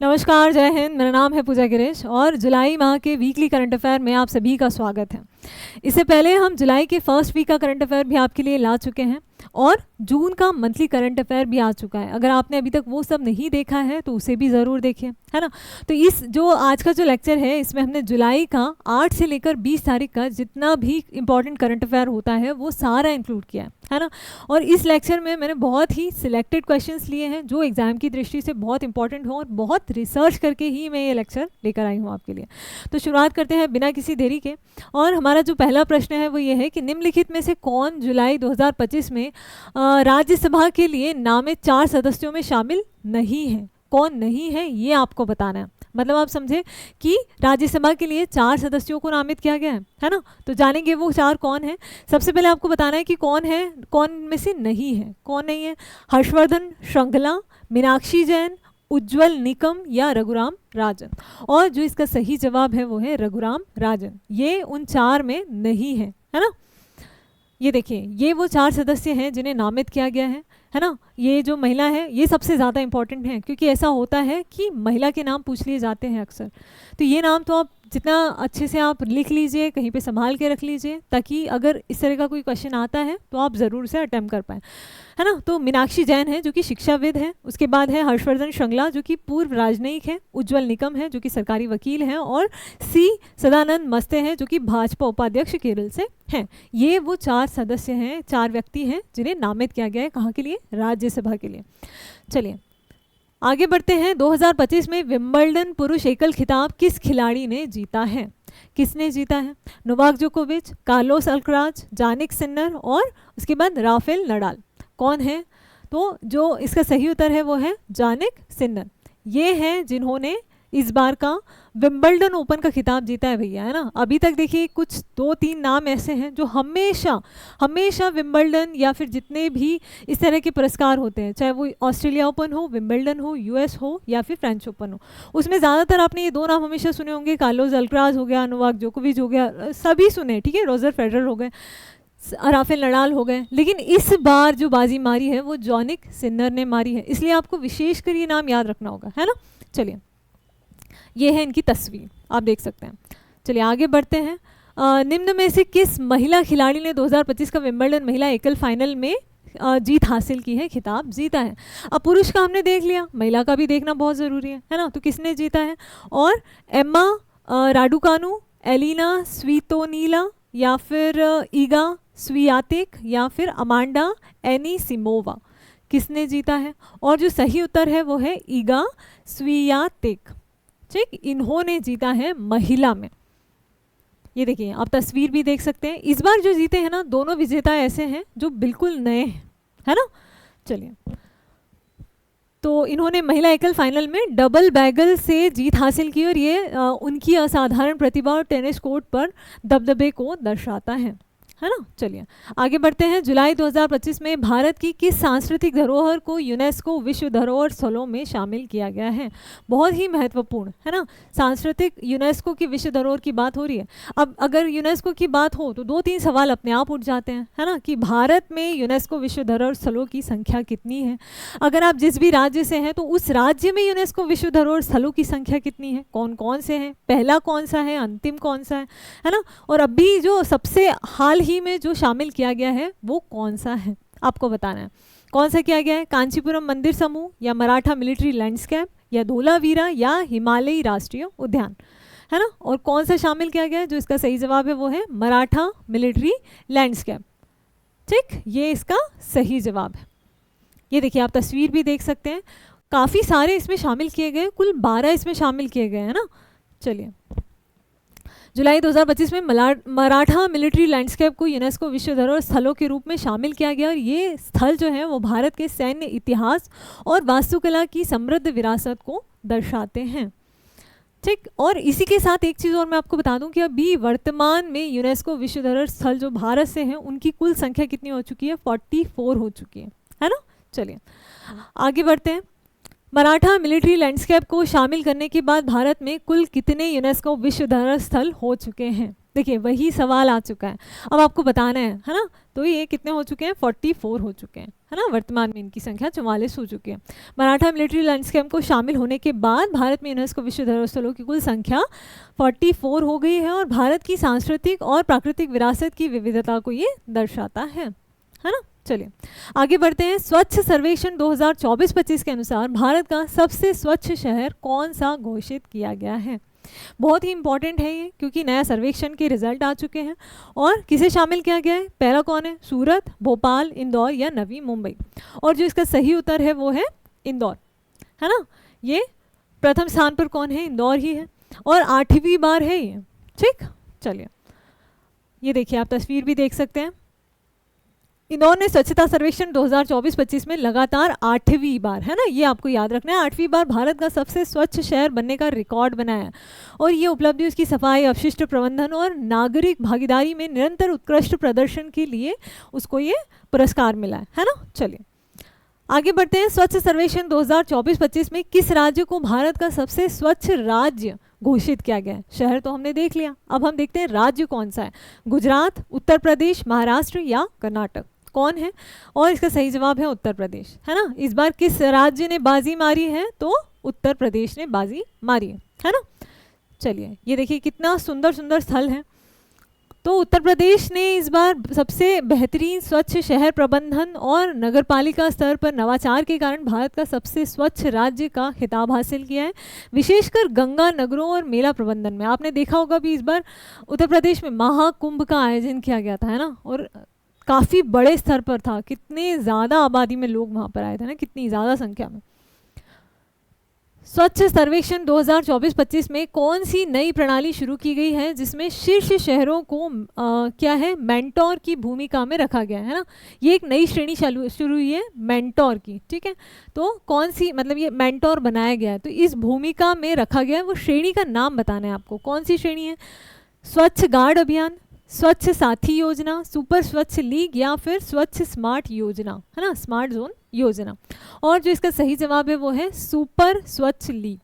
नमस्कार, जय हिंद। मेरा नाम है पूजा गिरीश और जुलाई माह के वीकली करंट अफेयर में आप सभी का स्वागत है। इससे पहले हम जुलाई के फर्स्ट वीक का करंट अफेयर भी आपके लिए ला चुके हैं और जून का मंथली करंट अफेयर भी आ चुका है। अगर आपने अभी तक वो सब नहीं देखा है तो उसे भी ज़रूर देखिए, है ना। तो इस जो आज का जो लेक्चर है इसमें हमने जुलाई का 8 से लेकर 20 तारीख का जितना भी इंपॉर्टेंट करंट अफेयर होता है वो सारा इंक्लूड किया है ना। और इस लेक्चर में मैंने बहुत ही सिलेक्टेड क्वेश्चंस लिए हैं जो एग्जाम की दृष्टि से बहुत इंपॉर्टेंट हो और बहुत रिसर्च करके ही मैं ये लेक्चर लेकर आई हूँ आपके लिए। तो शुरुआत करते हैं बिना किसी देरी के। और हमारा जो पहला प्रश्न है वो ये है कि निम्नलिखित में से कौन जुलाई 2025 में राज्यसभा के लिए नामित 4 सदस्यों में शामिल नहीं है। कौन नहीं है ये आपको बताना है। मतलब आप समझे कि राज्यसभा के लिए 4 सदस्यों को नामित किया गया है ना। तो जानेंगे वो 4 कौन है। सबसे पहले आपको बताना है कि कौन है, कौन में से नहीं है। कौन नहीं है? हर्षवर्धन श्रृंगला, मीनाक्षी जैन, उज्जवल निकम या रघुराम राजन। और जो इसका सही जवाब है वो है रघुराम राजन। ये उन 4 में नहीं है ना। ये देखिए, ये वो 4 सदस्य हैं जिन्हें नामित किया गया है ना। ये जो महिला है ये सबसे ज़्यादा इंपॉर्टेंट है क्योंकि ऐसा होता है कि महिला के नाम पूछ लिए जाते हैं अक्सर। तो ये नाम तो आप जितना अच्छे से आप लिख लीजिए, कहीं पे संभाल के रख लीजिए ताकि अगर इस तरह का कोई क्वेश्चन आता है तो आप ज़रूर से अटेम्प्ट कर पाएँ, है ना। तो मीनाक्षी जैन है जो कि शिक्षाविद है। उसके बाद है हर्षवर्धन श्रृंगला जो कि पूर्व राजनयिक है। उज्जवल निकम है जो कि सरकारी वकील हैं। और सी सदानंद मस्ते हैं जो कि भाजपा उपाध्यक्ष केरल से हैं। ये वो 4 सदस्य हैं, 4 व्यक्ति हैं जिन्हें नामित किया गया है। कहाँ के लिए? राज्यसभा के लिए। चलिए आगे बढ़ते हैं। 2025 में विंबलडन पुरुष एकल खिताब किस खिलाड़ी ने जीता है? किसने जीता है? नोवाक जोकोविच, कार्लोस अल्कराज, जानिक सिन्नर और उसके बाद राफेल नडाल। कौन है? तो जो इसका सही उत्तर है वो है जानिक सिन्नर। ये हैं जिन्होंने इस बार का विंबलडन ओपन का खिताब जीता है भैया, है ना। अभी तक देखिए कुछ 2-3 नाम ऐसे हैं जो हमेशा हमेशा विंबलडन या फिर जितने भी इस तरह के पुरस्कार होते हैं, चाहे वो ऑस्ट्रेलिया ओपन हो, विंबलडन हो, यूएस हो या फिर फ्रेंच ओपन हो, उसमें ज़्यादातर आपने ये 2 नाम हमेशा सुने होंगे। कार्लोस अल्कराज हो गया, नोवाक जोकोविच हो गया, सभी सुने, ठीक है। रोजर फेडरर हो गए, राफेल नडाल हो गए। लेकिन इस बार जो बाजी मारी है वो जानिक सिन्नर ने मारी है, इसलिए आपको विशेषकर ये नाम याद रखना होगा, है ना। चलिए ये है इनकी तस्वीर, आप देख सकते हैं। चलिए आगे बढ़ते हैं। निम्न में से किस महिला खिलाड़ी ने 2025 का विंबलडन महिला एकल फाइनल में जीत हासिल की है, खिताब जीता है? अब पुरुष का हमने देख लिया, महिला का भी देखना बहुत ज़रूरी है ना। तो किसने जीता है? और एम्मा राडुकानु, एलिना स्वीतोनीला या फिर ईगा स्वियातेक या फिर अमांडा एनीसिमोवा। किसने जीता है? और जो सही उत्तर है वो है ईगा स्वियातेक। ठीक, इन्होंने जीता है महिला में। ये देखिए आप तस्वीर भी देख सकते हैं। इस बार जो जीते हैं ना, दोनों विजेता ऐसे हैं जो बिल्कुल नए हैं, है ना। चलिए, तो इन्होंने महिला एकल फाइनल में डबल बैगल से जीत हासिल की और ये उनकी असाधारण प्रतिभा और टेनिस कोर्ट पर दबदबे को दर्शाता है ना। चलिए आगे बढ़ते हैं। जुलाई 2025 में भारत की किस सांस्कृतिक धरोहर को यूनेस्को विश्व धरोहर स्थलों में शामिल किया गया है? बहुत ही महत्वपूर्ण, है ना। सांस्कृतिक यूनेस्को की विश्व धरोहर की बात हो रही है। अब अगर यूनेस्को की बात हो तो 2-3 सवाल अपने आप उठ जाते हैं, है ना, कि भारत में यूनेस्को विश्व धरोहर स्थलों की संख्या कितनी है। अगर आप जिस भी राज्य से हैं तो उस राज्य में यूनेस्को विश्व धरोहर स्थलों की संख्या कितनी है, कौन कौन से हैं, पहला कौन सा है, अंतिम कौन सा है ना। और अभी जो सबसे हाल ही में जो शामिल किया गया है वो कौन सा है, आपको बताना है। कौन सा किया गया है? कांचीपुरम मंदिर समूह या मराठा मिलिट्री लैंडस्केप या धोलावीरा या हिमालयी राष्ट्रीय उद्यान, है ना। और कौन सा शामिल किया गया है? जो इसका सही जवाब है वो है मराठा मिलिट्री लैंडस्केप। ठीक, ये इसका सही जवाब है। ये देखिए आप तस्वीर भी देख सकते हैं, काफ़ी सारे इसमें शामिल किए गए, कुल 12 इसमें शामिल किए गए हैं ना। चलिए जुलाई 2025 में मराठा मिलिट्री लैंडस्केप को यूनेस्को विश्व धरोहर स्थलों के रूप में शामिल किया गया और ये स्थल जो है वो भारत के सैन्य इतिहास और वास्तुकला की समृद्ध विरासत को दर्शाते हैं। ठीक, और इसी के साथ एक चीज़ और मैं आपको बता दूं कि अभी वर्तमान में यूनेस्को विश्व धरोहर स्थल जो भारत से हैं उनकी कुल संख्या कितनी हो चुकी है? 44 हो चुकी है ना। चलिए आगे बढ़ते हैं। मराठा मिलिट्री लैंडस्केप को शामिल करने के बाद भारत में कुल कितने यूनेस्को विश्व धरोहर स्थल हो चुके हैं? देखिए वही सवाल आ चुका है, अब आपको बताना है ना। तो ये कितने हो चुके हैं, 44 हो चुके हैं, है ना। वर्तमान में इनकी संख्या 44 हो चुकी है। मराठा मिलिट्री लैंडस्केप को शामिल होने के बाद भारत में यूनेस्को विश्व धरोहर स्थलों की कुल संख्या 44 हो गई है, और भारत की सांस्कृतिक और प्राकृतिक विरासत की विविधता को ये दर्शाता है ना। चलिए आगे बढ़ते हैं। स्वच्छ सर्वेक्षण 2024-25 के अनुसार भारत का सबसे स्वच्छ शहर कौन सा घोषित किया गया है। बहुत ही इंपॉर्टेंट है ये, क्योंकि नया सर्वेक्षण के रिजल्ट आ चुके हैं। और किसे शामिल किया गया है, पहला कौन है, सूरत, भोपाल, इंदौर या नवी मुंबई। और जो इसका सही उत्तर है वो है इंदौर, है ना। ये प्रथम स्थान पर कौन है, इंदौर ही है, और 8वीं बार है ये। ठीक, चलिए ये देखिए, आप तस्वीर भी देख सकते हैं। इंदौर ने स्वच्छता सर्वेक्षण 2024-25 में लगातार 8वीं बार, है ना, ये आपको याद रखना है, 8वीं बार भारत का सबसे स्वच्छ शहर बनने का रिकॉर्ड बनाया। और ये उपलब्धि उसकी सफाई, अपशिष्ट प्रबंधन और नागरिक भागीदारी में निरंतर उत्कृष्ट प्रदर्शन के लिए उसको ये पुरस्कार मिला है ना। चलिए आगे बढ़ते हैं। स्वच्छ सर्वेक्षण 2024-25 में किस राज्य को भारत का सबसे स्वच्छ राज्य घोषित किया गया है। शहर तो हमने देख लिया, अब हम देखते हैं राज्य कौन सा है, गुजरात, उत्तर प्रदेश, महाराष्ट्र या कर्नाटक, कौन है। और इसका सही जवाब है उत्तर प्रदेश, है ना। इस बार किस राज्य ने बाजी मारी है, तो उत्तर प्रदेश ने बाजी मारी है ना। चलिए ये देखिए कितना सुंदर सुंदर स्थल है। तो उत्तर प्रदेश ने इस बार सबसे बेहतरीन स्वच्छ शहर प्रबंधन और नगरपालिका स्तर पर नवाचार के कारण भारत का सबसे स्वच्छ राज्य का खिताब हासिल किया है। विशेषकर गंगा नगरों और मेला प्रबंधन में आपने देखा होगा भी इस बार उत्तर प्रदेश में महाकुंभ का आयोजन किया गया था, है ना। और काफ़ी बड़े स्तर पर था, कितने ज़्यादा आबादी में लोग वहाँ पर आए थे ना, कितनी ज़्यादा संख्या में। स्वच्छ सर्वेक्षण 2024-25 में कौन सी नई प्रणाली शुरू की गई है जिसमें शीर्ष शहरों को क्या है, मेंटोर की भूमिका में रखा गया है ना। ये एक नई श्रेणी शुरू हुई है मेंटोर की, ठीक है। तो कौन सी, मतलब ये मेंटोर बनाया गया है, तो इस भूमिका में रखा गया है, वो श्रेणी का नाम बताना है आपको, कौन सी श्रेणी है। स्वच्छ गार्ड अभियान, स्वच्छ साथी योजना, सुपर स्वच्छ लीग या फिर स्वच्छ स्मार्ट योजना, है ना, स्मार्ट जोन योजना। और जो इसका सही जवाब है वो है सुपर स्वच्छ लीग।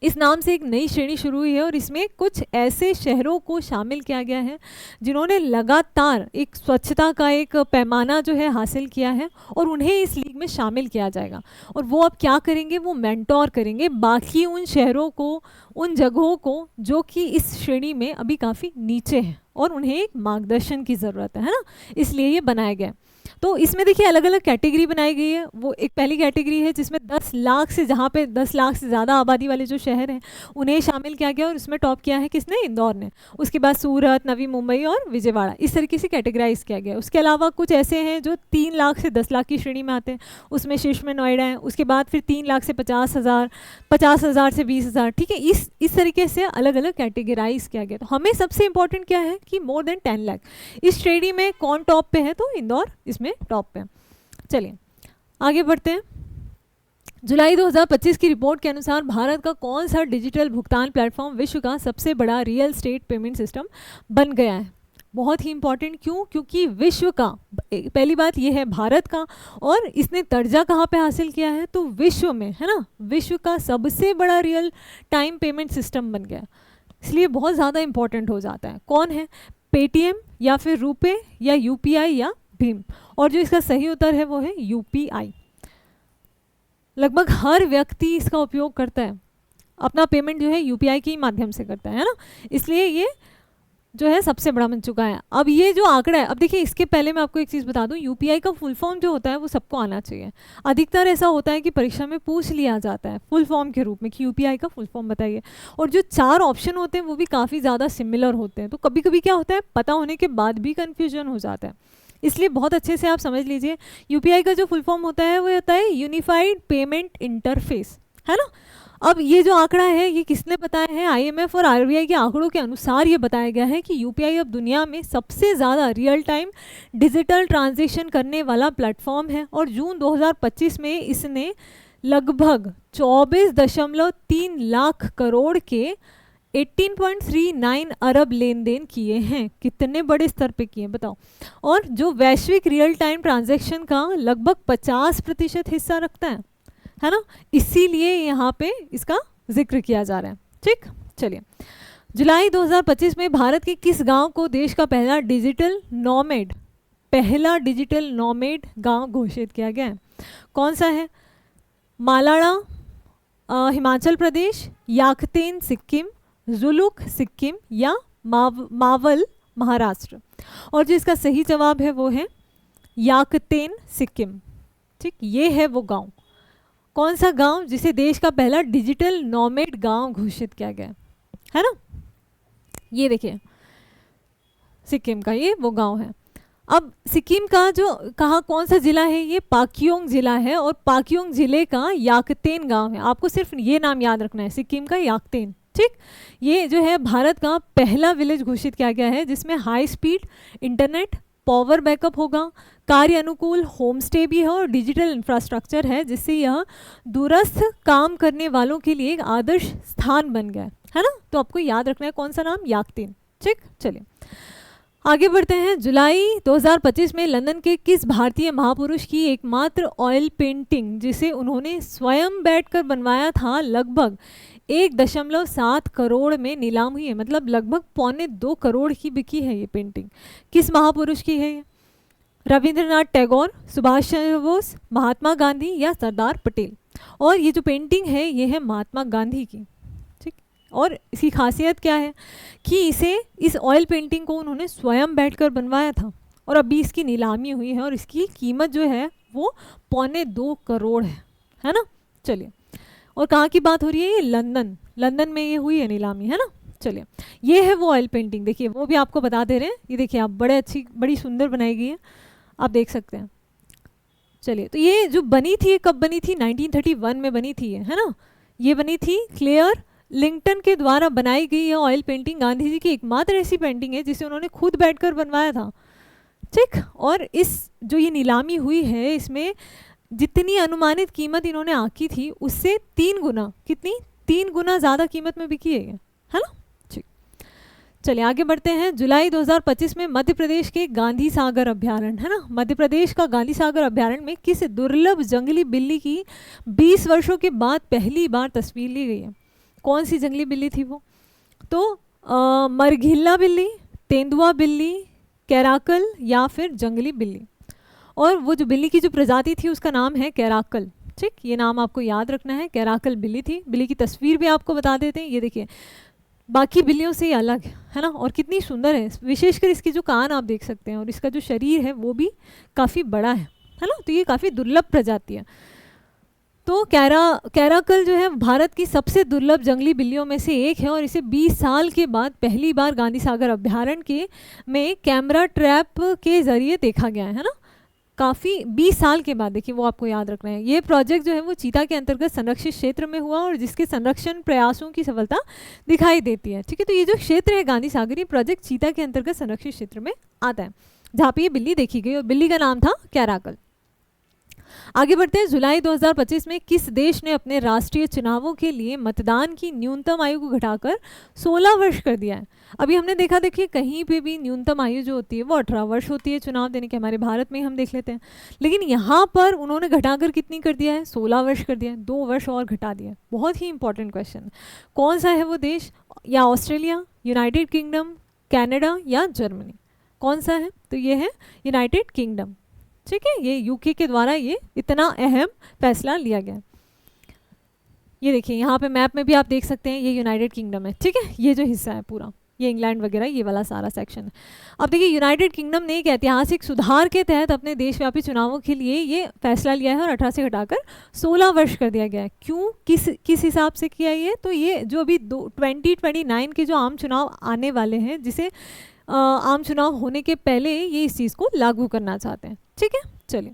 इस नाम से एक नई श्रेणी शुरू हुई है और इसमें कुछ ऐसे शहरों को शामिल किया गया है जिन्होंने लगातार एक स्वच्छता का एक पैमाना जो है हासिल किया है, और उन्हें इस लीग में शामिल किया जाएगा। और वो अब क्या करेंगे, वो मेंटोर करेंगे बाकी उन शहरों को, उन जगहों को जो कि इस श्रेणी में अभी काफ़ी नीचे हैं और उन्हें एक मार्गदर्शन की ज़रूरत है ना, इसलिए ये बनाया गया। तो इसमें देखिए अलग अलग कैटेगरी बनाई गई है। वो एक पहली कैटेगरी है जिसमें 10 लाख से, जहाँ पे 10 लाख से ज़्यादा आबादी वाले जो शहर हैं उन्हें शामिल किया गया, और उसमें टॉप किया है किसने, इंदौर ने। उसके बाद सूरत, नवी मुंबई और विजयवाड़ा, इस तरीके से कैटेगराइज किया गया। उसके अलावा कुछ ऐसे हैं जो 3 लाख से 10 लाख की श्रेणी में आते हैं, उसमें शीर्ष में नोएडा है। उसके बाद फिर 3 लाख से 50,000, 50,000 से 20,000, ठीक है। इस तरीके से अलग अलग कैटेगराइज किया गया। तो हमें सबसे इंपॉर्टेंट क्या है कि मोर देन 10 लाख इस श्रेणी में कौन टॉप पे है, तो इंदौर इसमें टॉप पे। चलिए आगे बढ़ते हैं। जुलाई 2025 की रिपोर्ट के अनुसार भारत का कौन सा डिजिटल भुगतान प्लेटफॉर्म विश्व का सबसे बड़ा रियल एस्टेट पेमेंट सिस्टम बन गया है। बहुत ही इंपॉर्टेंट, क्यों, क्योंकि विश्व का, पहली बात ये है भारत का, और इसने दर्जा कहाँ पे हासिल किया है, तो विश्व में, है ना, विश्व का सबसे बड़ा रियल टाइम पेमेंट सिस्टम बन गया, इसलिए बहुत ज़्यादा इंपॉर्टेंट हो जाता है। कौन है, पेटीएम या फिर रुपे या यूपीआई या भीम। और जो इसका सही उत्तर है वो है यूपीआई। लगभग हर व्यक्ति इसका उपयोग करता है, अपना पेमेंट जो है यूपीआई के माध्यम से करता है ना, इसलिए ये जो है सबसे बड़ा बन चुका है। अब ये जो आंकड़ा है, अब देखिए इसके पहले मैं आपको एक चीज़ बता दूं, यूपीआई का फुल फॉर्म जो होता है वो सबको आना चाहिए। अधिकतर ऐसा होता है कि परीक्षा में पूछ लिया जाता है फुल फॉर्म के रूप में कि यूपीआई का फुल फॉर्म बताइए, और जो 4 ऑप्शन होते हैं वो भी काफ़ी ज़्यादा सिमिलर होते हैं, तो कभी कभी क्या होता है, पता होने के बाद भी कन्फ्यूजन हो जाता है। इसलिए बहुत अच्छे से आप समझ लीजिए, यूपीआई का जो फुल फॉर्म होता है वो होता है यूनिफाइड पेमेंट इंटरफेस, है ना। अब ये जो आंकड़ा है ये किसने बताया है, आईएमएफ और आरबीआई के आंकड़ों के अनुसार ये बताया गया है कि यूपीआई अब दुनिया में सबसे ज़्यादा रियल टाइम डिजिटल ट्रांजैक्शन करने वाला प्लेटफॉर्म है, और जून 2025 में इसने लगभग 24.3 लाख करोड़ के 18.39 अरब लेन देन किए हैं। कितने बड़े स्तर पे किए बताओ। और जो वैश्विक रियल टाइम ट्रांजैक्शन का लगभग 50% हिस्सा रखता है ना, इसीलिए यहाँ पे इसका जिक्र किया जा रहा है। ठीक, चलिए जुलाई 2025 में भारत के किस गांव को देश का पहला डिजिटल नॉमेड गांव घोषित किया गया है? कौन सा है? मालाड़ा हिमाचल प्रदेश, याकतेन सिक्किम, जुलुक सिक्किम या मावल महाराष्ट्र। और जो इसका सही जवाब है वो है याकतेन सिक्किम। ठीक, ये है वो गांव। कौन सा गांव जिसे देश का पहला डिजिटल नॉमेड गांव घोषित किया गया है ना? ये देखिए सिक्किम का ये वो गांव है। अब सिक्किम का जो कहाँ कौन सा जिला है? ये पाक्योंग जिला है और पाक्योंग जिले का याकतेन गांव है। आपको सिर्फ ये नाम याद रखना है, सिक्किम का याकतेन। ठीक, ये जो है भारत का पहला विलेज घोषित किया गया है जिसमें high speed internet, power backup होगा, कार्य अनुकूल होम स्टे भी है और डिजिटल इंफ्रास्ट्रक्चर है, जिससे यह दूरस्थ काम करने वालों के लिए एक आदर्श स्थान बन गया है ना? तो आपको याद रखना है कौन सा नाम? याकतेन। ठीक, चलिए आगे बढ़ते हैं। जुलाई 2025 में लंदन के किस भारतीय महापुरुष की एकमात्र ऑयल पेंटिंग जिसे उन्होंने स्वयं बैठकर बनवाया था लगभग 1.7 करोड़ में नीलाम हुई है? मतलब लगभग 1.25 करोड़ की बिकी है ये पेंटिंग। किस महापुरुष की है ये? रविंद्रनाथ टैगोर, सुभाष चंद्र बोस, महात्मा गांधी या सरदार पटेल? और ये जो पेंटिंग है ये है महात्मा गांधी की। ठीक, और इसकी खासियत क्या है कि इस ऑयल पेंटिंग को उन्होंने स्वयं बैठकर बनवाया था और अभी इसकी नीलामी हुई है और इसकी कीमत जो है वो 1.25 करोड़ है ना? चलिए, और कहाँ की बात हो रही है? ये लंदन में ये हुई है नीलामी, है ना? चलिए, ये है वो ऑयल पेंटिंग। देखिए वो भी आपको बता दे रहे हैं। ये देखिए आप बड़ी सुंदर बनाई गई है, आप देख सकते हैं। चलिए, तो ये जो बनी थी कब बनी थी? 1931 में बनी थी, है ना? ये बनी थी क्लेयर लिंगटन के द्वारा बनाई गई है ऑयल पेंटिंग। गांधी जी की एकमात्र ऐसी पेंटिंग है जिसे उन्होंने खुद बैठकर बनवाया था। ठीक, और इस जो ये नीलामी हुई है इसमें जितनी अनुमानित कीमत इन्होंने आंकी थी उससे 3 गुना, कितनी? 3 गुना ज़्यादा कीमत में बिकी है ना? ठीक, चलिए आगे बढ़ते हैं। जुलाई 2025 में मध्य प्रदेश के गांधी सागर अभ्यारण्य, है ना? मध्य प्रदेश का गांधी सागर अभ्यारण्य में किस दुर्लभ जंगली बिल्ली की 20 वर्षों के बाद पहली बार तस्वीर ली गई है? कौन सी जंगली बिल्ली थी वो? तो मरघिल्ला बिल्ली, तेंदुआ बिल्ली, कैराकल या फिर जंगली बिल्ली? और वो जो बिल्ली की जो प्रजाति थी उसका नाम है कैराकल। ठीक, ये नाम आपको याद रखना है, कैराकल बिल्ली थी। बिल्ली की तस्वीर भी आपको बता देते हैं। ये देखिए बाकी बिल्लियों से अलग है ना, और कितनी सुंदर है। विशेषकर इसकी जो कान आप देख सकते हैं और इसका जो शरीर है वो भी काफ़ी बड़ा है ना? तो ये काफ़ी दुर्लभ प्रजाति है। तो कैराकल जो है भारत की सबसे दुर्लभ जंगली बिल्लियों में से एक है और इसे 20 साल के बाद पहली बार गांधी सागर अभ्यारण्य में कैमरा ट्रैप के ज़रिए देखा गया है ना? काफ़ी 20 साल के बाद, देखिए वो आपको याद रखना है। ये प्रोजेक्ट जो है वो चीता के अंतर्गत संरक्षित क्षेत्र में हुआ और जिसके संरक्षण प्रयासों की सफलता दिखाई देती है। ठीक है, तो ये जो क्षेत्र है गांधी सागर, ये प्रोजेक्ट चीता के अंतर्गत संरक्षित क्षेत्र में आता है जहाँ पे ये बिल्ली देखी गई और बिल्ली का नाम था कैराकल। आगे बढ़ते हैं। जुलाई 2025 में किस देश ने अपने राष्ट्रीय चुनावों के लिए मतदान की न्यूनतम आयु को घटाकर 16 वर्ष कर दिया है? अभी हमने देखा, देखिए कहीं पे भी न्यूनतम आयु जो होती है वो 18 वर्ष होती है चुनाव देने की। हमारे भारत में हम देख लेते हैं, लेकिन यहाँ पर उन्होंने घटाकर कितनी कर दिया है? 16 वर्ष कर दिया है, 2 वर्ष और घटा दिया। बहुत ही इंपॉर्टेंट क्वेश्चन। कौन सा है वो देश? या ऑस्ट्रेलिया, यूनाइटेड किंगडम, कनाडा या जर्मनी? कौन सा है? तो ये है यूनाइटेड किंगडम। ठीक है, ये यूके के द्वारा ये इतना अहम फैसला लिया गया। ये देखिए यहाँ पे मैप में भी आप देख सकते हैं, ये यूनाइटेड किंगडम है। ठीक है, ये जो हिस्सा है पूरा, ये इंग्लैंड वगैरह ये वाला सारा सेक्शन है। अब देखिए यूनाइटेड किंगडम ने एक ऐतिहासिक सुधार के तहत अपने देशव्यापी चुनावों के लिए ये फैसला लिया है और 18 से घटाकर 16 वर्ष कर दिया गया है। क्यों, किस हिसाब से किया ये? तो ये जो अभी 2029 के जो आम चुनाव आने वाले हैं, जिसे आम चुनाव होने के पहले ये इस चीज़ को लागू करना चाहते हैं। ठीक है, चलिए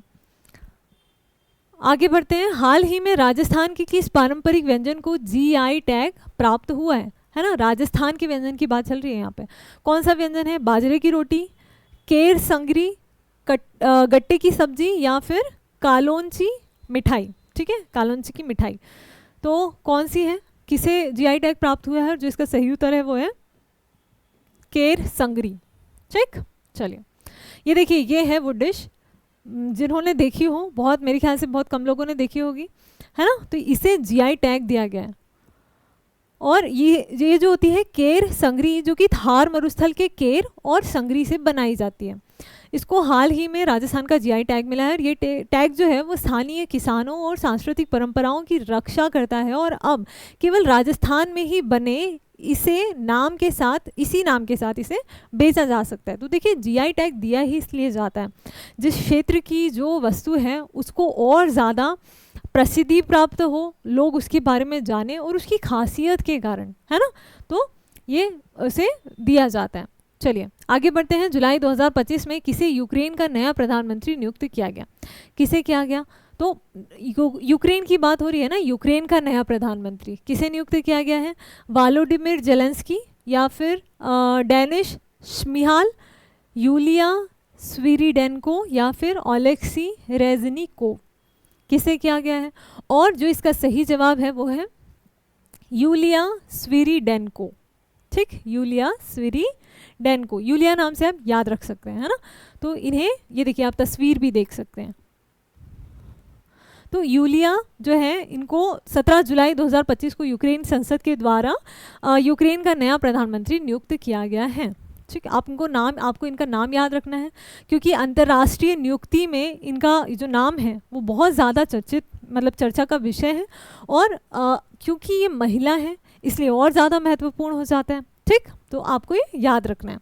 आगे बढ़ते हैं। हाल ही में राजस्थान के किस पारंपरिक व्यंजन को GI टैग प्राप्त हुआ है ना? राजस्थान के व्यंजन की बात चल रही है यहाँ पे। कौन सा व्यंजन है? बाजरे की रोटी, केर संगरी, गट्टे की सब्जी या फिर कालोंची मिठाई? ठीक है, कालोंची की मिठाई। तो कौन सी है, किसे GI टैग प्राप्त हुआ है? जो इसका सही उत्तर है वो है केर संगरी। ठीक, चलिए ये देखिए, ये है वो डिश जिन्होंने देखी हो, बहुत मेरे ख्याल से बहुत कम लोगों ने देखी होगी, है ना? तो इसे GI टैग दिया गया है। और ये जो होती है केर संगरी, जो कि थार मरुस्थल के केर और संगरी से बनाई जाती है। इसको हाल ही में राजस्थान का जीआई टैग मिला है और ये टैग जो है वो स्थानीय किसानों और सांस्कृतिक परंपराओं की रक्षा करता है और अब केवल राजस्थान में ही बने इसी नाम के साथ इसे बेचा जा सकता है। तो देखिए जीआई टैग दिया ही इसलिए जाता है जिस क्षेत्र की जो वस्तु है उसको और ज़्यादा प्रसिद्धि प्राप्त हो, लोग उसके बारे में जाने और उसकी खासियत के कारण, है ना, तो ये उसे दिया जाता है। चलिए आगे बढ़ते हैं। जुलाई 2025 में किसे यूक्रेन का नया प्रधानमंत्री नियुक्त किया गया? किसे किया गया? तो यूक्रेन की बात हो रही है ना, यूक्रेन का नया प्रधानमंत्री किसे नियुक्त किया गया है? वोलोडिमिर जेलेंस्की या फिर डेनिस श्मिहाल, यूलिया स्विरिडेंको या फिर ओलेक्सी रेजनिकोव, किसे किया गया है? और जो इसका सही जवाब है वो है यूलिया स्विरिडेंको। ठीक, यूलिया स्विरिडेंको, यूलिया नाम से आप याद रख सकते हैं, है ना। तो इन्हें ये देखिए आप तस्वीर भी देख सकते हैं। तो यूलिया जो है इनको 17 जुलाई 2025 को यूक्रेन संसद के द्वारा यूक्रेन का नया प्रधानमंत्री नियुक्त किया गया है। ठीक, आपको इनका नाम याद रखना है क्योंकि अंतर्राष्ट्रीय नियुक्ति में इनका जो नाम है वो बहुत ज़्यादा चर्चा का विषय है और क्योंकि ये महिला है इसलिए और ज़्यादा महत्वपूर्ण हो जाता है। ठीक, तो आपको ये याद रखना है।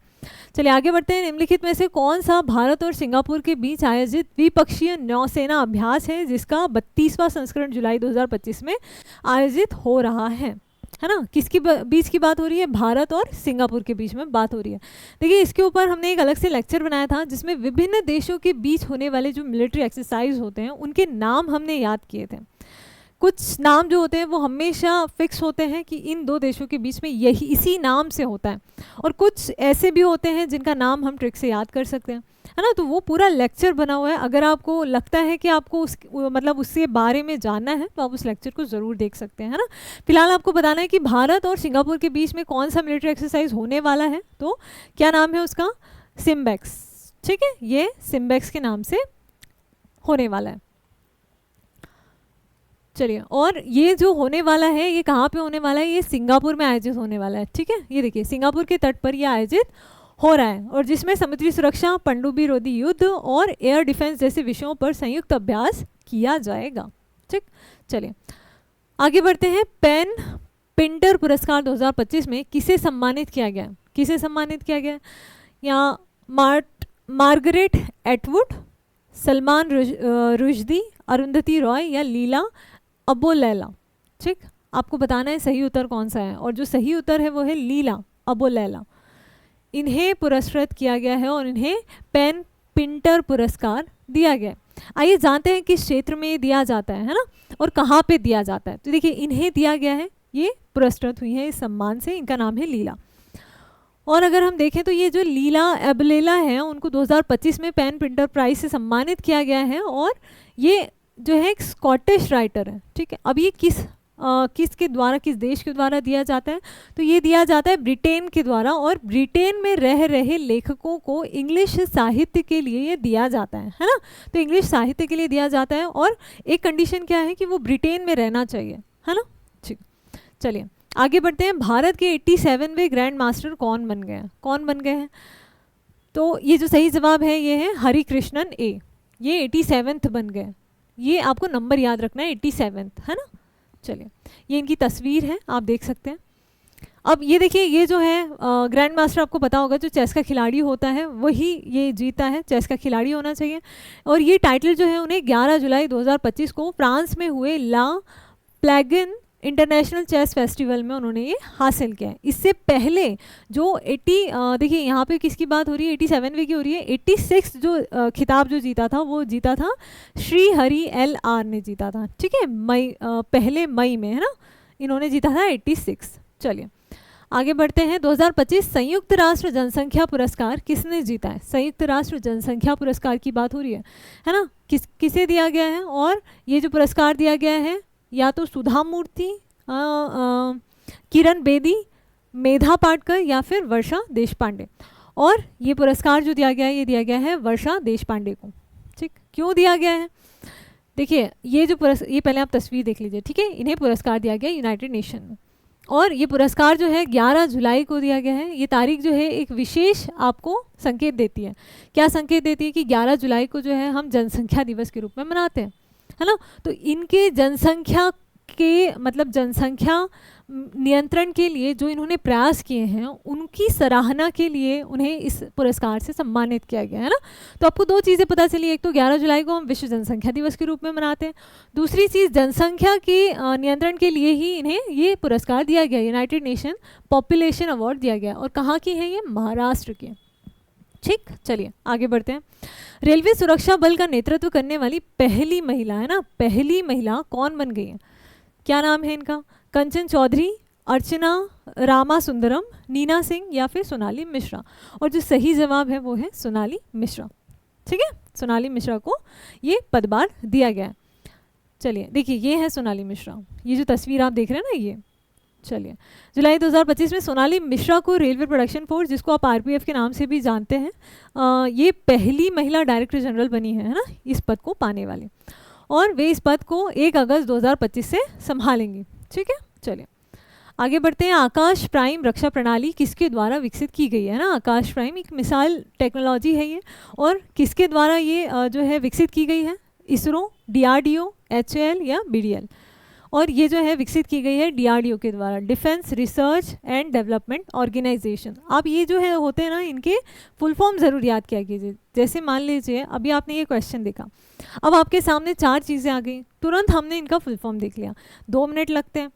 चलिए आगे बढ़ते हैं। निम्नलिखित में से कौन सा भारत और सिंगापुर के बीच आयोजित द्विपक्षीय नौसेना अभ्यास है जिसका 32वां संस्करण जुलाई 2025 में आयोजित हो रहा है ना? किसकी बीच की बात हो रही है? भारत और सिंगापुर के बीच में बात हो रही है। देखिए इसके ऊपर हमने एक अलग से लेक्चर बनाया था जिसमें विभिन्न देशों के बीच होने वाले जो मिलिट्री एक्सरसाइज होते हैं उनके नाम हमने याद किए थे। कुछ नाम जो होते हैं वो हमेशा फिक्स होते हैं कि इन दो देशों के बीच में इसी नाम से होता है और कुछ ऐसे भी होते हैं जिनका नाम हम ट्रिक से याद कर सकते हैं, है ना। तो वो पूरा लेक्चर बना हुआ है, अगर आपको लगता है कि आपको उसके बारे में जानना है तो आप उस लेक्चर को ज़रूर देख सकते हैं, है ना। फिलहाल आपको बताना है कि भारत और सिंगापुर के बीच में कौन सा मिलिट्री एक्सरसाइज होने वाला है, तो क्या नाम है उसका? सिम्बेक्स। ठीक है, ये सिम्बेक्स के नाम से होने वाला है। चलिए, और ये जो होने वाला है ये कहाँ पे होने वाला है? ये सिंगापुर में आयोजित होने वाला है। ठीक है, ये देखिए सिंगापुर के तट पर ये आयोजित हो रहा है और जिसमें समुद्री सुरक्षा, पनडुब्बी रोधी युद्ध और एयर डिफेंस जैसे विषयों पर संयुक्त अभ्यास किया जाएगा। ठीक, चलिए आगे बढ़ते हैं। पेन पिंटर पुरस्कार 2025 में किसे सम्मानित किया गया? किसे सम्मानित किया गया? या मार्गरेट एटवुड, सलमान रुश्दी, अरुंधति रॉय या लीला अबोलेला। ठीक, आपको बताना है सही उत्तर कौन सा है और जो सही उत्तर है वो है लीला अबोलेला। इन्हें पुरस्कृत किया गया है और इन्हें पेन पिंटर पुरस्कार दिया गया है। आइए जानते हैं किस क्षेत्र में ये दिया जाता है ना, और कहाँ पे दिया जाता है। तो देखिए इन्हें दिया गया है, ये पुरस्कृत हुई है इस सम्मान से, इनका नाम है लीला। और अगर हम देखें तो ये जो लीला एबलेला है उनको 2025 में पेन पिंटर प्राइज से सम्मानित किया गया है और ये जो है एक स्कॉटिश राइटर है। ठीक है, अब ये किस देश के द्वारा दिया जाता है? तो ये दिया जाता है ब्रिटेन के द्वारा और ब्रिटेन में रह रहे लेखकों को इंग्लिश साहित्य के लिए ये दिया जाता है ना। तो इंग्लिश साहित्य के लिए दिया जाता है और एक कंडीशन क्या है कि वो ब्रिटेन में रहना चाहिए, है ना। ठीक, चलिए आगे बढ़ते हैं। भारत के 87वें ग्रैंड मास्टर कौन बन गए हैं? तो ये जो सही जवाब है ये है हरिकृष्णन ए, ये 87th बन गए। ये आपको नंबर याद रखना है 87th, है ना। चलिए ये इनकी तस्वीर है, आप देख सकते हैं। अब ये देखिए ये जो है ग्रैंड मास्टर, आपको पता होगा जो चेस का खिलाड़ी होता है वही ये जीता है, चेस का खिलाड़ी होना चाहिए। और ये टाइटल जो है उन्हें 11 जुलाई 2025 को फ्रांस में हुए ला प्लेगन इंटरनेशनल चेस फेस्टिवल में उन्होंने ये हासिल किया है। इससे पहले जो देखिए यहाँ पे किसकी बात हो रही है? 87वें की हो रही है। 86 जो खिताब जो जीता था वो जीता था श्री हरि LR ने जीता था। ठीक है, पहले मई में, है ना, इन्होंने जीता था 86। चलिए आगे बढ़ते हैं। 2025 संयुक्त राष्ट्र जनसंख्या पुरस्कार किसने जीता है? संयुक्त राष्ट्र जनसंख्या पुरस्कार की बात हो रही है ना। किसे दिया गया है? और ये जो पुरस्कार दिया गया है या तो सुधा मूर्ति, किरण बेदी, मेधा पाटकर या फिर वर्षा देशपांडे। और ये पुरस्कार जो दिया गया है ये दिया गया है वर्षा देशपांडे को। ठीक, क्यों दिया गया है? देखिए ये पहले आप तस्वीर देख लीजिए। ठीक है, इन्हें पुरस्कार दिया गया यूनाइटेड नेशन में। और ये पुरस्कार जो है 11 जुलाई को दिया गया है। ये तारीख जो है एक विशेष आपको संकेत देती है। क्या संकेत देती है कि 11 जुलाई को जो है हम जनसंख्या दिवस के रूप में मनाते हैं, है ना। तो इनके जनसंख्या के मतलब जनसंख्या नियंत्रण के लिए जो इन्होंने प्रयास किए हैं उनकी सराहना के लिए उन्हें इस पुरस्कार से सम्मानित किया गया है ना। तो आपको दो चीज़ें पता चली, एक तो 11 जुलाई को हम विश्व जनसंख्या दिवस के रूप में मनाते हैं, दूसरी चीज़ जनसंख्या के नियंत्रण के लिए ही इन्हें ये पुरस्कार दिया गया, यूनाइटेड नेशन पॉपुलेशन अवार्ड दिया गया। और कहाँ की है ये? महाराष्ट्र की। ठीक, चलिए आगे बढ़ते हैं। रेलवे सुरक्षा बल का नेतृत्व करने वाली पहली महिला, है ना, पहली महिला कौन बन गई है? क्या नाम है इनका? कंचन चौधरी, अर्चना रामा सुंदरम, नीना सिंह या फिर सोनाली मिश्रा। और जो सही जवाब है वो है सोनाली मिश्रा। ठीक है, सोनाली मिश्रा को ये पदभार दिया गया है। चलिए देखिए, ये है सोनाली मिश्रा, ये जो तस्वीर आप देख रहे हैं ना ये। चलिए, जुलाई 2025 में सोनाली मिश्रा को रेलवे प्रोडक्शन फोर्स, जिसको आप आरपीएफ के नाम से भी जानते हैं, ये पहली महिला डायरेक्टर जनरल बनी है ना, इस पद को पाने वाली। और वे इस पद को 1 अगस्त 2025 से संभालेंगी। ठीक है, चलिए आगे बढ़ते हैं। आकाश प्राइम रक्षा प्रणाली किसके द्वारा विकसित की गई है ना? आकाश प्राइम एक मिसाइल टेक्नोलॉजी है ये, और किसके द्वारा ये जो है विकसित की गई है? इसरो, डीआरडीओ, एचएएल या बीडीएल। और ये जो है विकसित की गई है डीआरडीओ के द्वारा, defence research and development organisation. आप ये जो है होते हैं ना, इनके फुल फॉर्म ज़रूर याद किया कीजिए। जैसे मान लीजिए अभी आपने ये क्वेश्चन देखा, अब आपके सामने 4 चीज़ें आ गई, तुरंत हमने इनका फुल फॉर्म देख लिया, 2 मिनट लगते हैं,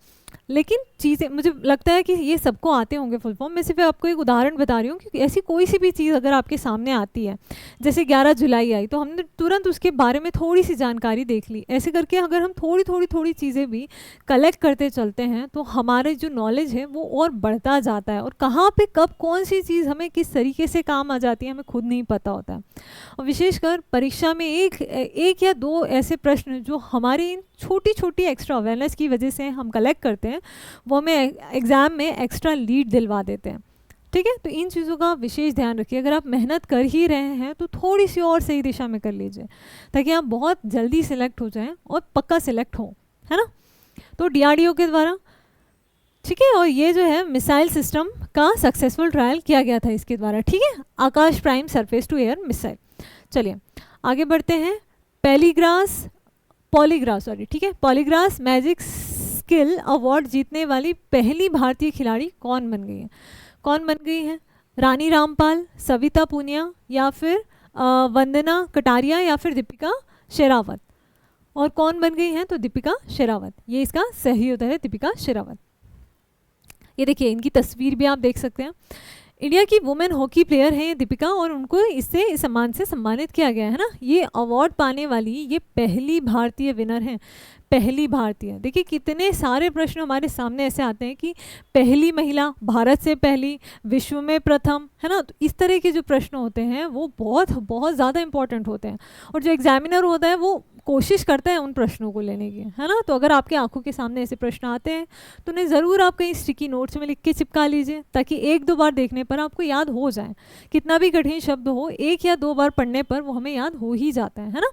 लेकिन चीज़ें मुझे लगता है कि ये सबको आते होंगे फुल फॉर्म। मैं सिर्फ आपको एक उदाहरण बता रही हूँ, क्योंकि ऐसी कोई सी भी चीज़ अगर आपके सामने आती है, जैसे 11 जुलाई आई तो हमने तुरंत उसके बारे में थोड़ी सी जानकारी देख ली। ऐसे करके अगर हम थोड़ी चीज़ें भी कलेक्ट करते चलते हैं तो हमारे जो नॉलेज है वो और बढ़ता जाता है, और कहाँ पे कब कौन सी चीज़ हमें किस तरीके से काम आ जाती है हमें खुद नहीं पता होता है। और विशेषकर परीक्षा में एक या 2 ऐसे प्रश्न जो हमारी इन छोटी एक्स्ट्रा अवेयरनेस की वजह से हम कलेक्ट करते हैं, वो हमें एग्ज़ाम में एक्स्ट्रा लीड दिलवा देते हैं। ठीक है, तो इन चीज़ों का विशेष ध्यान रखिए। अगर आप मेहनत कर ही रहे हैं तो थोड़ी सी और सही दिशा में कर लीजिए, ताकि आप बहुत जल्दी सिलेक्ट हो जाएं और पक्का सिलेक्ट हो, है ना। तो डीआरडीओ के द्वारा, ठीक है, और ये जो है मिसाइल सिस्टम का सक्सेसफुल ट्रायल किया गया था इसके द्वारा। ठीक है, Akash prime surface to air missile. चलिए आगे बढ़ते हैं। पॉलीग्रास मैजिक स्किल अवार्ड जीतने वाली पहली भारतीय खिलाड़ी कौन बन गई है? कौन बन गई है? रानी रामपाल, सविता पूनिया या फिर वंदना कटारिया या फिर दीपिका शेरावत। और कौन बन गई हैं? तो दीपिका शेरावत, ये इसका सही उत्तर है, दीपिका शेरावत। ये देखिए इनकी तस्वीर भी आप देख सकते हैं। इंडिया की वुमेन हॉकी प्लेयर हैं दीपिका, और उनको इससे इस सम्मान से सम्मानित किया गया है ना। ये अवार्ड पाने वाली ये पहली भारतीय विनर हैं, पहली भारतीय। देखिए कितने सारे प्रश्न हमारे सामने ऐसे आते हैं कि पहली महिला, भारत से पहली, विश्व में प्रथम, है ना। तो इस तरह के जो प्रश्न होते हैं वो बहुत ज़्यादा इंपॉर्टेंट होते हैं, और जो एग्जामिनर होता है वो कोशिश करता है उन प्रश्नों को लेने की, है ना। तो अगर आपके आंखों के सामने ऐसे प्रश्न आते हैं तो उन्हें ज़रूर आप कहीं स्टिकी नोट्स में लिख के चिपका लीजिए, ताकि 1-2 बार देखने पर आपको याद हो जाए। कितना भी कठिन शब्द हो, 1 या 2 बार पढ़ने पर वो हमें याद हो ही जाता है ना।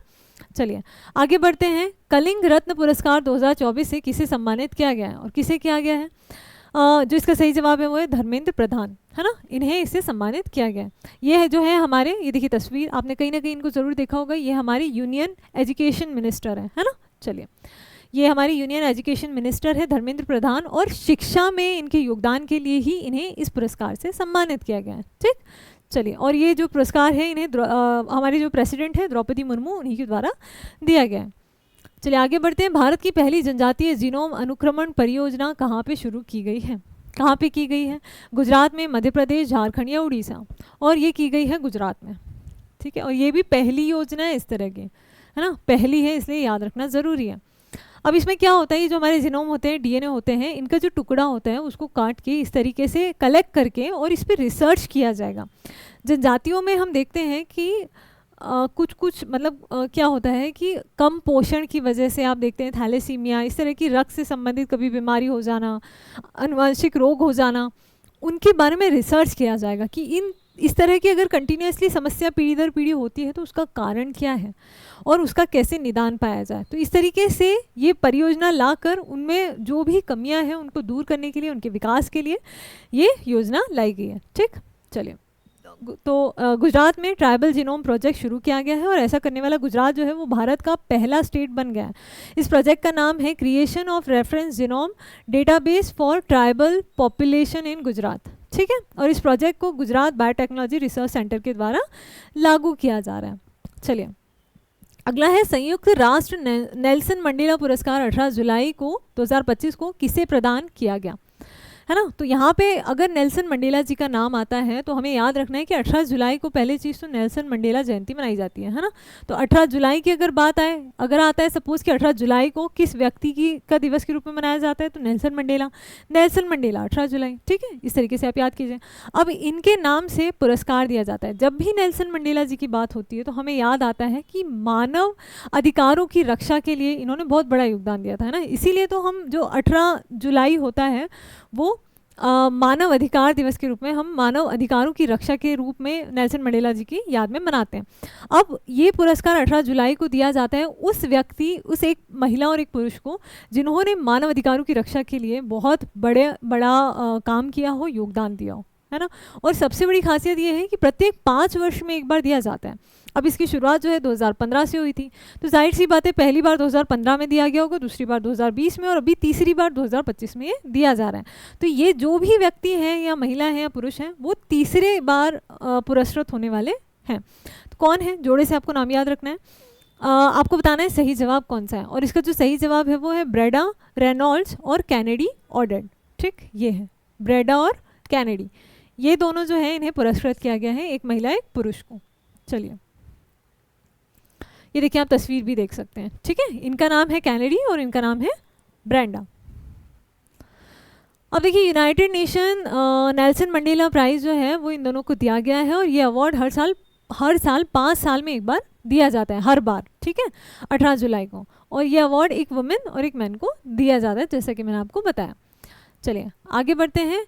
चलिए आगे बढ़ते हैं। कलिंग रत्न पुरस्कार 2024 से किसे सम्मानित किया गया है और किसे किया गया है? जो इसका सही जवाब है वो है धर्मेंद्र प्रधान, है ना। इन्हें इससे सम्मानित किया गया है। ये है जो है हमारे, ये देखिए तस्वीर, आपने कहीं ना कहीं इनको ज़रूर देखा होगा। ये हमारी यूनियन एजुकेशन मिनिस्टर है ना। चलिए, ये हमारी यूनियन एजुकेशन मिनिस्टर है धर्मेंद्र प्रधान, और शिक्षा में इनके योगदान के लिए ही इन्हें इस पुरस्कार से सम्मानित किया गया है। ठीक, चलिए, और ये जो पुरस्कार है इन्हें हमारे जो प्रेसिडेंट है द्रौपदी मुर्मू, उन्हीं के द्वारा दिया गया है। चलिए आगे बढ़ते हैं। भारत की पहली जनजातीय जीनोम अनुक्रमण परियोजना कहाँ पे शुरू की गई है? कहाँ पे की गई है? गुजरात में, मध्य प्रदेश, झारखंड या उड़ीसा। और ये की गई है गुजरात में। ठीक है, और ये भी पहली योजना है इस तरह की, है ना, पहली है, इसलिए याद रखना ज़रूरी है। अब इसमें क्या होता है, ये जो हमारे जीनोम होते हैं, डीएनए होते हैं, इनका जो टुकड़ा होता है उसको काट के इस तरीके से कलेक्ट करके और इस पर रिसर्च किया जाएगा। जनजातियों में हम देखते हैं कि कुछ मतलब क्या होता है कि कम पोषण की वजह से आप देखते हैं थैलेसीमिया, इस तरह की रक्त से संबंधित कभी बीमारी हो जाना, आनुवंशिक रोग हो जाना, उनके बारे में रिसर्च किया जाएगा कि इन इस तरह की अगर कंटिन्यूसली समस्या पीढ़ी दर पीढ़ी होती है तो उसका कारण क्या है और उसका कैसे निदान पाया जाए। तो इस तरीके से ये परियोजना लाकर उनमें जो भी कमियां हैं उनको दूर करने के लिए, उनके विकास के लिए ये योजना लाई गई है। ठीक, चलिए। तो गुजरात में ट्राइबल जीनोम प्रोजेक्ट शुरू किया गया है और ऐसा करने वाला गुजरात जो है वो भारत का पहला स्टेट बन गया है। इस प्रोजेक्ट का नाम है creation of reference genome database for tribal population in Gujarat. ठीक है, और इस प्रोजेक्ट को गुजरात बायोटेक्नोलॉजी रिसर्च सेंटर के द्वारा लागू किया जा रहा है। चलिए, अगला है संयुक्त राष्ट्र नेल्सन मंडेला पुरस्कार 18 जुलाई को 2025 को किसे प्रदान किया गया, है ना। तो यहाँ पे अगर नेल्सन मंडेला जी का नाम आता है तो हमें याद रखना है कि 18 जुलाई को पहले चीज़ तो नेल्सन मंडेला जयंती मनाई जाती है ना। तो 18 जुलाई की अगर बात आए, अगर आता है सपोज कि 18 जुलाई को किस व्यक्ति की का दिवस के रूप में मनाया जाता है, तो नेल्सन मंडेला 18 जुलाई। ठीक है, इस तरीके से आप याद कीजिए। अब इनके नाम से पुरस्कार दिया जाता है। जब भी नेल्सन मंडेला जी की बात होती है तो हमें याद आता है कि मानव अधिकारों की रक्षा के लिए इन्होंने बहुत बड़ा योगदान दिया था, है ना। इसीलिए तो हम जो 18 जुलाई होता है वो मानव अधिकार दिवस के रूप में, हम मानव अधिकारों की रक्षा के रूप में नेल्सन मंडेला जी की याद में मनाते हैं। अब ये पुरस्कार 18 जुलाई को दिया जाता है उस व्यक्ति, उस एक महिला और एक पुरुष को जिन्होंने मानव अधिकारों की रक्षा के लिए बहुत बड़ा काम किया हो, योगदान दिया हो, है ना। और सबसे बड़ी खासियत ये है कि प्रत्येक 5 वर्ष में एक बार दिया जाता है। अब इसकी शुरुआत जो है 2015 से हुई थी, तो जाहिर सी बात है पहली बार 2015 में दिया गया होगा, दूसरी बार 2020 में और अभी तीसरी बार 2025 में ये दिया जा रहा है। तो ये जो भी व्यक्ति हैं या महिला हैं या पुरुष हैं वो तीसरे बार पुरस्कृत होने वाले हैं। तो कौन है, जोड़े से आपको नाम याद रखना है। आपको बताना है सही जवाब कौन सा है, और इसका जो सही जवाब है वो है ब्रेडा रेनॉल्ड्स और कैनेडी ऑडेड। ठीक, ये है ब्रेडा और कैनेडी, ये दोनों जो है इन्हें पुरस्कृत किया गया है, एक महिला एक पुरुष को। चलिए, ये देखिए आप तस्वीर भी देख सकते हैं। ठीक है, इनका नाम है कैनेडी और इनका नाम है ब्रेंडा। अब देखिए, united nation Nelson Mandela prize जो है वो इन दोनों को दिया गया है और ये अवार्ड हर साल 5 साल में एक बार दिया जाता है, हर बार। ठीक है, 18 जुलाई को। और ये अवार्ड एक वुमेन और एक मैन को दिया जाता है, जैसा कि मैंने आपको बताया। चलिए आगे बढ़ते हैं।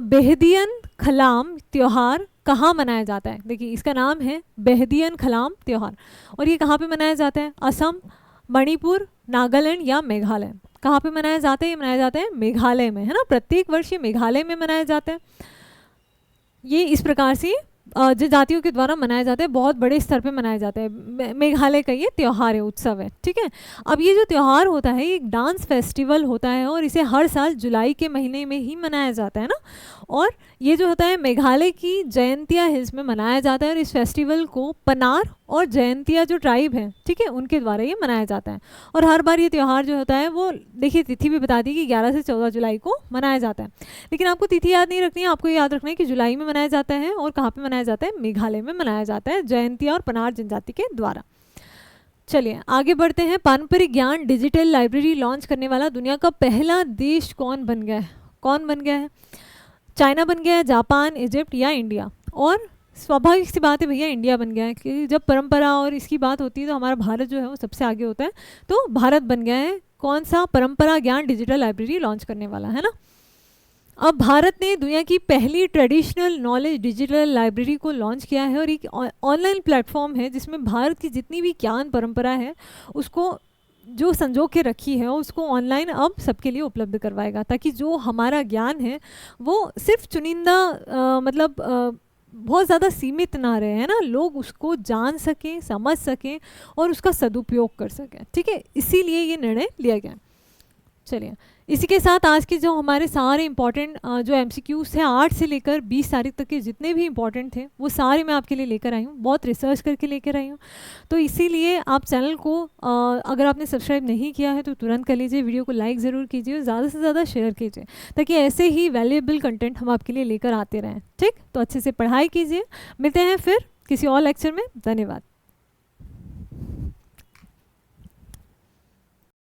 बेहदियन खलाम त्यौहार कहाँ मनाया जाता है। देखिए, इसका नाम है बेहदियन खलाम त्यौहार और ये कहाँ पे मनाया जाता है, असम, मणिपुर, नागालैंड या मेघालय। कहाँ पे मनाया जाता है, ये मनाया जाता है मेघालय में, है ना। प्रत्येक वर्ष ये मेघालय में मनाया जाता है। ये इस प्रकार से जनजातियों के द्वारा मनाया जाता है, बहुत बड़े स्तर पे मनाया जाता है। मेघालय का ये त्यौहार है, उत्सव है। ठीक है, अब ये जो त्यौहार होता है ये एक डांस फेस्टिवल होता है और इसे हर साल जुलाई के महीने में ही मनाया जाता है ना। और ये जो होता है मेघालय की जयंतिया हिल्स में मनाया जाता है और इस फेस्टिवल को पनार और जयंतिया जो ट्राइब है, ठीक है, उनके द्वारा ये मनाया जाता है। और हर बार ये त्यौहार जो होता है वो, देखिए तिथि भी बता दी कि 11 से 14 जुलाई को मनाया जाता है। लेकिन आपको तिथि याद नहीं रखनी है, आपको याद रखना है कि जुलाई में मनाया जाता है और कहाँ पे मनाया जाता है, मेघालय में मनाया जाता है जयंतिया और पनार जनजाति के द्वारा। चलिए आगे बढ़ते हैं। पारंपरिक ज्ञान डिजिटल लाइब्रेरी लॉन्च करने वाला दुनिया का पहला देश कौन बन गया है, कौन बन गया है। चाइना बन गया है, जापान, इजिप्ट या इंडिया। और स्वाभाविक सी बात है भैया, इंडिया बन गया है, क्योंकि जब परंपरा और इसकी बात होती है तो हमारा भारत जो है वो सबसे आगे होता है। तो भारत बन गया है कौन सा परंपरा ज्ञान डिजिटल लाइब्रेरी लॉन्च करने वाला, है ना। अब भारत ने दुनिया की पहली ट्रेडिशनल नॉलेज डिजिटल लाइब्रेरी को लॉन्च किया है और एक ऑनलाइन प्लेटफॉर्म है जिसमें भारत की जितनी भी ज्ञान परंपरा है उसको जो संजो के रखी है उसको ऑनलाइन अब सबके लिए उपलब्ध करवाएगा, ताकि जो हमारा ज्ञान है वो सिर्फ चुनिंदा बहुत ज़्यादा सीमित ना रहे, है ना, लोग उसको जान सकें, समझ सकें और उसका सदुपयोग कर सकें। ठीक है, इसीलिए ये निर्णय लिया गया। चलिए, इसी के साथ आज के जो हमारे सारे इंपॉर्टेंट जो MCQs थे 8 से लेकर 20 तारीख तक के जितने भी इंपॉर्टेंट थे वो सारे मैं आपके लिए लेकर आई हूँ, बहुत रिसर्च करके लेकर आई हूँ। तो इसीलिए आप चैनल को अगर आपने सब्सक्राइब नहीं किया है तो तुरंत कर लीजिए, वीडियो को लाइक ज़रूर कीजिए और ज़्यादा से ज़्यादा शेयर कीजिए, ताकि ऐसे ही वैल्यूएबल कंटेंट हम आपके लिए लेकर आते रहें। ठीक, तो अच्छे से पढ़ाई कीजिए। मिलते हैं फिर किसी और लेक्चर में। धन्यवाद।